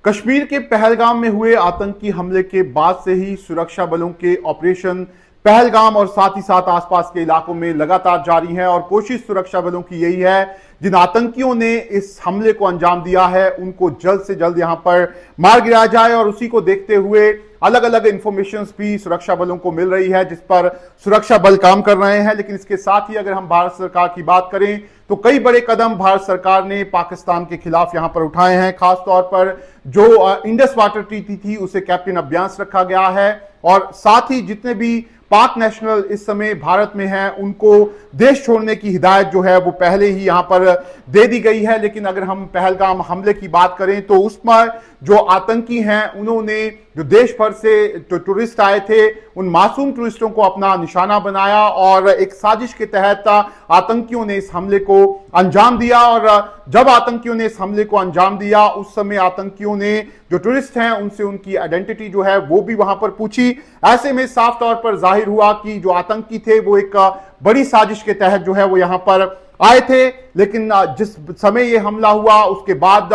कश्मीर के पहलगाम में हुए आतंकी हमले के बाद से ही सुरक्षा बलों के ऑपरेशन पहलगाम और साथ ही साथ आसपास के इलाकों में लगातार जारी है और कोशिश सुरक्षा बलों की यही है, जिन आतंकियों ने इस हमले को अंजाम दिया है उनको जल्द से जल्द यहां पर मार गिराया जाए। और उसी को देखते हुए अलग अलग इंफॉर्मेशंस भी सुरक्षा बलों को मिल रही है जिस पर सुरक्षा बल काम कर रहे हैं। लेकिन इसके साथ ही अगर हम भारत सरकार की बात करें तो कई बड़े कदम भारत सरकार ने पाकिस्तान के खिलाफ यहां पर उठाए हैं। खासतौर पर जो इंडस वाटर ट्रीटी थी उसे कैप्टन अभ्यास रखा गया है और साथ ही जितने भी पाक नेशनल इस समय भारत में हैं उनको देश छोड़ने की हिदायत जो है वो पहले ही यहां पर दे दी गई है। लेकिन अगर हम पहलगाम हमले की बात करें तो उसमें जो आतंकी हैं उन्होंने जो देश भर से जो टूरिस्ट आए थे उन मासूम टूरिस्टों को अपना निशाना बनाया और एक साजिश के तहत आतंकियों ने इस हमले को अंजाम दिया। और जब आतंकियों ने इस हमले को अंजाम दिया उस समय आतंकियों ने जो टूरिस्ट हैं उनसे उनकी आइडेंटिटी जो है वो भी वहां पर पूछी। ऐसे में साफ तौर पर जाहिर हुआ कि जो आतंकी थे वो एक बड़ी साजिश के तहत जो है वो यहां पर आए थे। लेकिन जिस समय ये हमला हुआ उसके बाद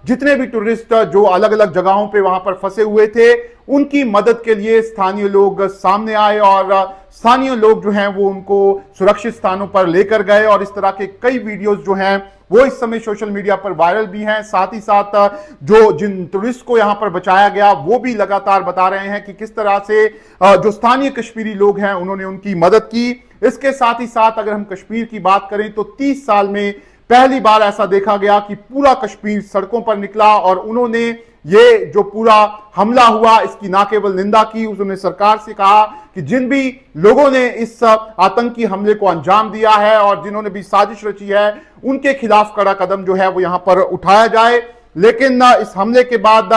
जितने भी टूरिस्ट जो अलग अलग जगहों पे वहां पर फंसे हुए थे उनकी मदद के लिए स्थानीय लोग सामने आए और स्थानीय लोग जो हैं वो उनको सुरक्षित स्थानों पर लेकर गए। और इस तरह के कई वीडियोस जो हैं वो इस समय सोशल मीडिया पर वायरल भी हैं। साथ ही साथ जो जिन टूरिस्ट को यहां पर बचाया गया वो भी लगातार बता रहे हैं कि किस तरह से जो स्थानीय कश्मीरी लोग हैं उन्होंने उनकी मदद की। इसके साथ ही साथ अगर हम कश्मीर की बात करें तो 30 साल में पहली बार ऐसा देखा गया कि पूरा कश्मीर सड़कों पर निकला और उन्होंने ये जो पूरा हमला हुआ इसकी ना केवल निंदा की, उन्होंने सरकार से कहा कि जिन भी लोगों ने इस आतंकी हमले को अंजाम दिया है और जिन्होंने भी साजिश रची है उनके खिलाफ कड़ा कदम जो है वो यहां पर उठाया जाए। लेकिन इस हमले के बाद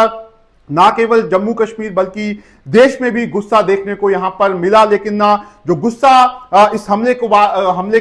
ना केवल जम्मू कश्मीर बल्कि देश में भी गुस्सा देखने को यहां पर मिला। लेकिन जो गुस्सा इस हमले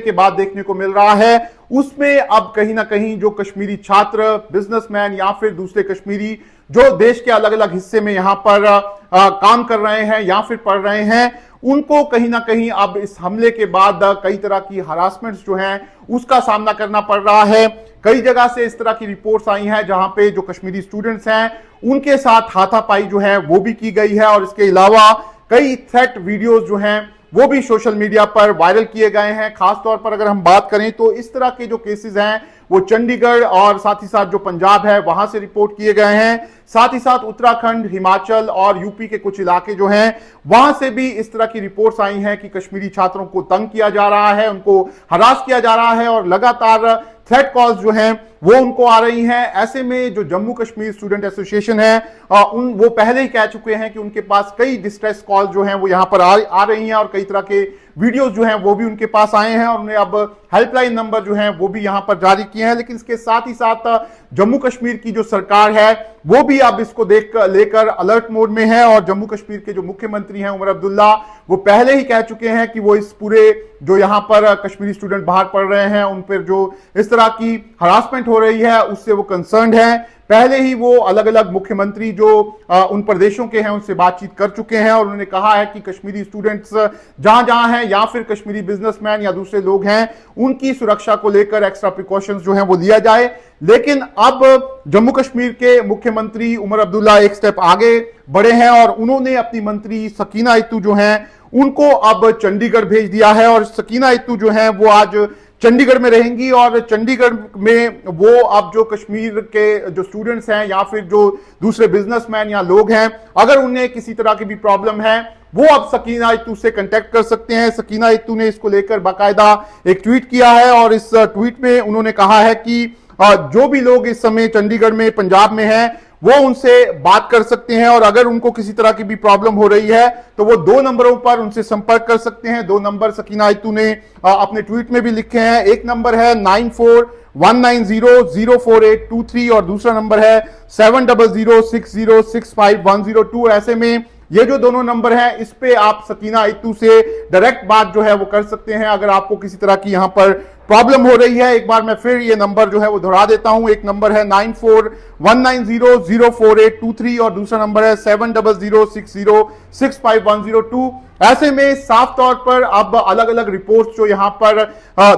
के बाद देखने को मिल रहा है उसमें अब कहीं ना कहीं जो कश्मीरी छात्र, बिजनेसमैन या फिर दूसरे कश्मीरी जो देश के अलग अलग हिस्से में यहां पर काम कर रहे हैं या फिर पढ़ रहे हैं उनको कहीं ना कहीं अब इस हमले के बाद कई तरह की हरासमेंट्स जो हैं उसका सामना करना पड़ रहा है। कई जगह से इस तरह की रिपोर्ट्स आई हैं जहां पे जो कश्मीरी स्टूडेंट्स हैं उनके साथ हाथापाई जो है वो भी की गई है। और इसके अलावा कई थ्रेट वीडियोस जो हैं वो भी सोशल मीडिया पर वायरल किए गए हैं। खासतौर पर अगर हम बात करें तो इस तरह के जो केसेस हैं वो चंडीगढ़ और साथ ही साथ जो पंजाब है वहां से रिपोर्ट किए गए हैं। साथ ही साथ उत्तराखंड, हिमाचल और यूपी के कुछ इलाके जो हैं वहां से भी इस तरह की रिपोर्ट्स आई हैं कि कश्मीरी छात्रों को तंग किया जा रहा है, उनको हरास किया जा रहा है और लगातार थ्रेट कॉल्स जो हैं वो उनको आ रही हैं। ऐसे में जो जम्मू कश्मीर स्टूडेंट एसोसिएशन है वो पहले ही कह चुके हैं कि उनके पास कई डिस्ट्रेस कॉल जो हैं वो यहां पर आ रही हैं और कई तरह के वीडियोस जो हैं वो भी उनके पास आए हैं और उन्हें अब हेल्पलाइन नंबर जो हैं वो भी यहां पर जारी किए हैं। लेकिन इसके साथ ही साथ जम्मू कश्मीर की जो सरकार है वो भी अब इसको लेकर अलर्ट मोड में है और जम्मू कश्मीर के जो मुख्यमंत्री हैं उमर अब्दुल्ला वो पहले ही कह चुके हैं कि वो इस पूरे जो यहां पर कश्मीरी स्टूडेंट बाहर पढ़ रहे हैं उन पर जो इस तरह की हरासमेंट हो रही है उससे वो कंसर्न्ड हैं। पहले ही वो अलग अलग मुख्यमंत्री जो उन प्रदेशों के हैं उनसे बातचीत कर चुके हैं और उन्होंने कहा है कि कश्मीरी स्टूडेंट्स जहां जहां हैं या फिर कश्मीरी बिजनेसमैन या दूसरे लोग हैं उनकी सुरक्षा को लेकर एक्स्ट्रा प्रिकॉशंस जो हैं वो लिया जाए। लेकिन अब जम्मू कश्मीर के मुख्यमंत्री उमर अब्दुल्ला एक स्टेप आगे बढ़े हैं और उन्होंने अपनी मंत्री सकीना इत्तू जो हैं उनको अब चंडीगढ़ भेज दिया है और सकीना इत्तू जो हैं वो आज चंडीगढ़ में रहेंगी और चंडीगढ़ में वो अब जो कश्मीर के जो स्टूडेंट्स हैं या फिर जो दूसरे बिजनेसमैन या लोग हैं अगर उन्हें किसी तरह की भी प्रॉब्लम है वो अब सकीना इत्तू से कांटेक्ट कर सकते हैं। सकीना इत्तू ने इसको लेकर बाकायदा एक ट्वीट किया है और इस ट्वीट में उन्होंने कहा है कि जो भी लोग इस समय चंडीगढ़ में, पंजाब में हैं वो उनसे बात कर सकते हैं और अगर उनको किसी तरह की भी प्रॉब्लम हो रही है तो वो 2 नंबरों पर उनसे संपर्क कर सकते हैं। 2 नंबर सकीना इत्तू ने अपने ट्वीट में भी लिखे हैं। एक नंबर है 9419004823 और दूसरा नंबर है 7006065102। ऐसे में ये जो दोनों नंबर हैं इस पे आप सकीना इत्तू से डायरेक्ट बात जो है वो कर सकते हैं अगर आपको किसी तरह की यहां पर प्रॉब्लम हो रही है। एक बार मैं फिर ये नंबर जो है वो दोहरा देता हूं। एक नंबर है 9419004823 और दूसरा नंबर है 7006065102। ऐसे में साफ तौर पर अब अलग अलग रिपोर्ट्स जो यहां पर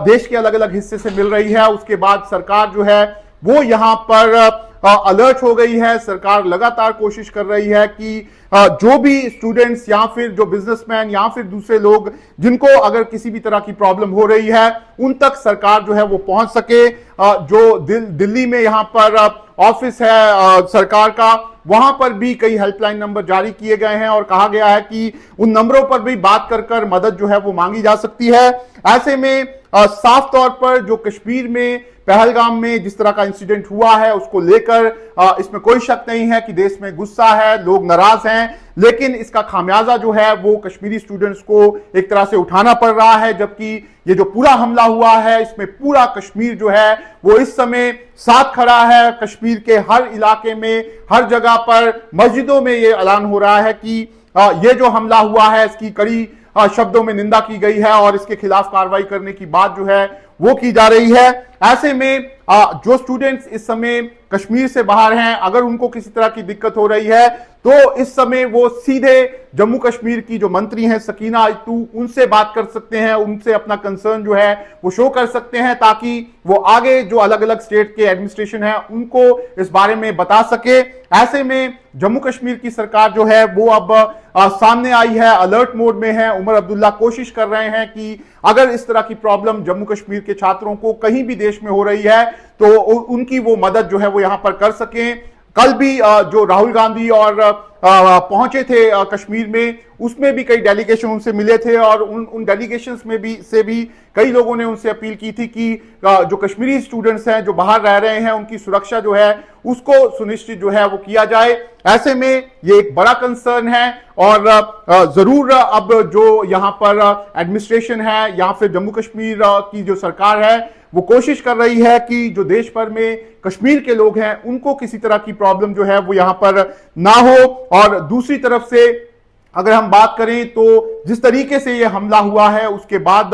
देश के अलग अलग हिस्से से मिल रही है उसके बाद सरकार जो है वो यहां पर अलर्ट हो गई है। सरकार लगातार कोशिश कर रही है कि जो भी स्टूडेंट्स या फिर जो बिजनेसमैन या फिर दूसरे लोग जिनको अगर किसी भी तरह की प्रॉब्लम हो रही है उन तक सरकार जो है वो पहुंच सके। जो दिल्ली में यहां पर ऑफिस है सरकार का, वहां पर भी कई हेल्पलाइन नंबर जारी किए गए हैं और कहा गया है कि उन नंबरों पर भी बात कर मदद जो है वो मांगी जा सकती है। ऐसे में साफ तौर पर जो कश्मीर में पहलगाम में जिस तरह का इंसिडेंट हुआ है उसको लेकर इसमें कोई शक नहीं है कि देश में गुस्सा है, लोग नाराज हैं, लेकिन इसका खामियाजा जो है वो कश्मीरी स्टूडेंट्स को एक तरह से उठाना पड़ रहा है। जबकि ये जो पूरा हमला हुआ है इसमें पूरा कश्मीर जो है वो इस समय साथ खड़ा है। कश्मीर के हर इलाके में, हर जगह पर, मस्जिदों में ये ऐलान हो रहा है कि ये जो हमला हुआ है इसकी कड़ी शब्दों में निंदा की गई है और इसके खिलाफ कार्रवाई करने की बात जो है वो की जा रही है। ऐसे में जो स्टूडेंट्स इस समय कश्मीर से बाहर हैं, अगर उनको किसी तरह की दिक्कत हो रही है तो इस समय वो सीधे जम्मू कश्मीर की जो मंत्री हैं सकीना अय्यतू, उनसे बात कर सकते हैं, उनसे अपना कंसर्न जो है वो शो कर सकते हैं ताकि वो आगे जो अलग अलग स्टेट के एडमिनिस्ट्रेशन है उनको इस बारे में बता सके। ऐसे में जम्मू कश्मीर की सरकार जो है वो अब सामने आई है, अलर्ट मोड में है। उमर अब्दुल्ला कोशिश कर रहे हैं कि अगर इस तरह की प्रॉब्लम जम्मू कश्मीर के छात्रों को कहीं भी देश में हो रही है तो उनकी वो मदद जो है वो यहां पर कर सकें। कल भी जो राहुल गांधी और पहुंचे थे कश्मीर में, उसमें भी कई डेलीगेशन उनसे मिले थे और उन डेलीगेशंस में भी कई लोगों ने उनसे अपील की थी कि जो कश्मीरी स्टूडेंट्स हैं जो बाहर रह रहे हैं उनकी सुरक्षा जो है उसको सुनिश्चित जो है वो किया जाए। ऐसे में ये एक बड़ा कंसर्न है और जरूर अब जो यहां पर एडमिनिस्ट्रेशन है या फिर जम्मू कश्मीर की जो सरकार है वो कोशिश कर रही है कि जो देश भर में कश्मीर के लोग हैं उनको किसी तरह की प्रॉब्लम जो है वो यहां पर ना हो। और दूसरी तरफ से अगर हम बात करें तो जिस तरीके से ये हमला हुआ है उसके बाद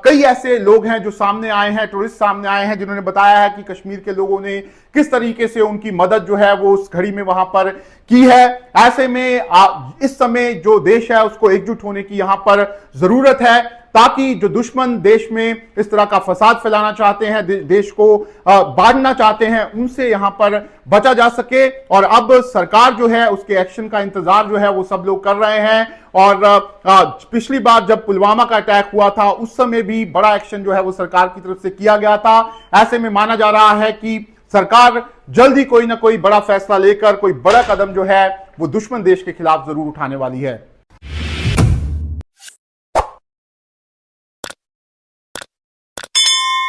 कई ऐसे लोग हैं जो सामने आए हैं, टूरिस्ट सामने आए हैं, जिन्होंने बताया है कि कश्मीर के लोगों ने किस तरीके से उनकी मदद जो है वो उस घड़ी में वहां पर की है। ऐसे में इस समय जो देश है उसको एकजुट होने की यहां पर जरूरत है ताकि जो दुश्मन देश में इस तरह का फसाद फैलाना चाहते हैं, देश को बांटना चाहते हैं, उनसे यहां पर बचा जा सके। और अब सरकार जो है उसके एक्शन का इंतजार जो है वो सब लोग कर रहे हैं। और पिछली बार जब पुलवामा का अटैक हुआ था उस समय भी बड़ा एक्शन जो है वो सरकार की तरफ से किया गया था। ऐसे में माना जा रहा है कि सरकार जल्द ही कोई ना कोई बड़ा फैसला लेकर कोई बड़ा कदम जो है वो दुश्मन देश के खिलाफ जरूर उठाने वाली है।